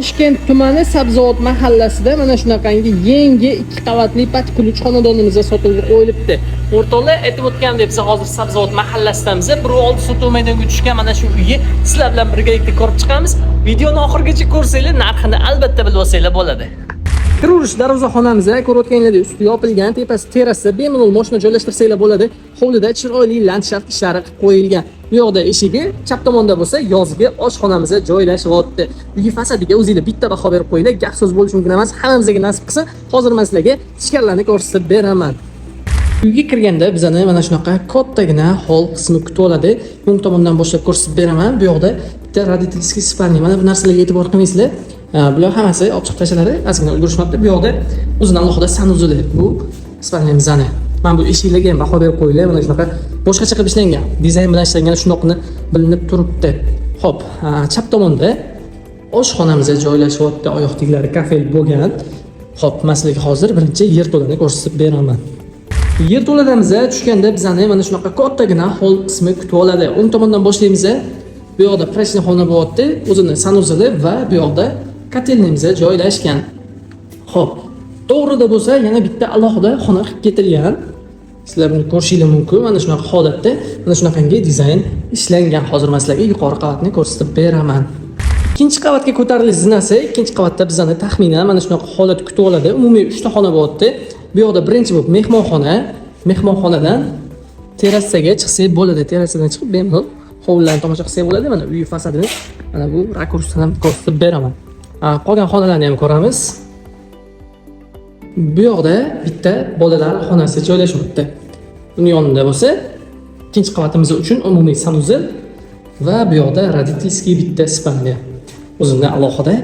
Toshkent tumani Sabzavot mahallasida mana shunaqangi yangi 2 qavatli patkulch xonadonimizga sotuvga qo'yilibdi. O'rtoqlar, aytib o'tgandek, biz hozir Sabzavot mahallasidamiz. Bir oldi sotuv maydoniga tushgan mana shu uyni sizlar bilan birgalikda ko'rib chiqamiz. Videoni oxirigacha ko'rsanglar, narxini albatta bilib olsanglar bo'ladi. Kirish darvozaxonamizda ko'rayotganlaringizdek usti yopilgan, tepasi terrasa, bemalol mashina joylashtirsanglar bo'ladi. Hovlida chiroyli landshaft ishlari qilib qo'yilgan. Bu yoqda eshigi, chap tomonda bo'lsa yozgi oshxonamizga joylashyapti. Uy fasadiga o'zingizlar bitta baho berib qo'yinglar. Gap so'z bo'lishi mumkin emas. Hammamizga nasib qilsa, hozir men sizlarga ichkarilarni ko'rsatib beraman. Uyga kirganda bizani mana shunaqa kattagina hol qismi kutib oladi. O'ng tomondan boshlab ko'rsatib beraman. Bu yoqda bitta родительский spalni. Mana bu narsalarga e'tibor qilmaysizlar. Bular hammasi ochiq tashalari, ozgina ulgurishmabdi. Bu yoqda o'zidan alohida sanuzuli. Bu spalnamizani. Men bu eshiklarga ham baho berib qo'yinglar. Mana shunaqa boshqacha qilib ishlangan. Dizayn bilan ishlangan shunaqni bilinib turibdi. Xo'p, chap tomonda oshxonamizga joylashyapti. Oyoq teglari kafelik bo'lgan. Xo'p, men sizlarga hozir birinchi yerto'lani ko'rsatib beraman. Yerto'ladamizga tushganda bizani mana shunaqa kattagina hol qismi kutib oladi. O'ng tomondan boshlaymiz. Bu yoqda prachniy xona bo'lyapti. O'zini sanuzili va bu yoqda kotelnimiz joylashgan. Xo'p, to'g'rida bo'lsa yana bitta alohida xona qilib ketilgan. Sizlar buni ko'rishingiz mumkin. Mana shunaqa holatda, mana shunaqangi dizayn ishlangan. Hozir men sizlarga yuqori qavatni ko'rsatib beraman. Ikkinchi qavatga ko'tarilish zinasi, ikkinchi qavatda bizani taxminan mana shunaqa holat kutib oladi. Umumiy 3 ta xona bo'lyapti. Bu yoqda birinchi bo'lib mehmonxona, mehmonxonadan terrasaga chiqsak bo'ladi. Terrasadan chiqib bemalol hovlilarni tomosha qilsak bo'ladi. Mana uy fasadini mana bu rakursdan ham ko'rsatib beraman. Qolgan xonalarni ham ko'ramiz. Bu yoqda bitta bolalar xonasi joylashmoqda. Uning yonida bo'lsa, ikkinchi qavatimiz uchun umumiy sanuzil va bu yoqda родительский bitta spalnya. O'zida alohida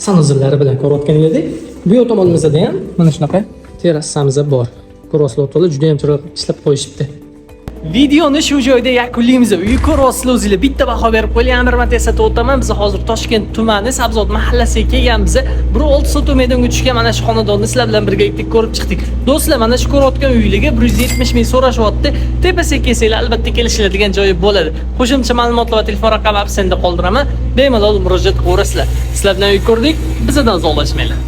sanuzillari bilan ko'rayotganingizdek, bu yoq tomonimizda ham mana shunaqa terrasamiz bor. Ko'rasizlar, juda ham chiroyli ishlab qo'yishibdi. Videoni shu joyda yakunlaymiz. Uy ko'rasizlar, o'zingizlar bitta baho berib qo'ying. Yana bir marta eslatib o'taman, biz hozir Toshkent tumani Sabzavot mahallasiga kelganmiz. Bir oldi sotuv maydoniga tushgan mana shu xonadonni sizlar bilan birgalikda ko'rib chiqdik. Do'stlar, mana shu ko'rayotgan uylarga 170 ming so'rashyapti. Tepasiga kelsanglar albatta kelishiladigan joyi bo'ladi. Qo'shimcha ma'lumotlar va telefon raqamini senda qoldiraman. Bemalol murojaat qilaverasizlar. Sizlar bilan uy ko'rdik, bizdan uzoqlashmanglar.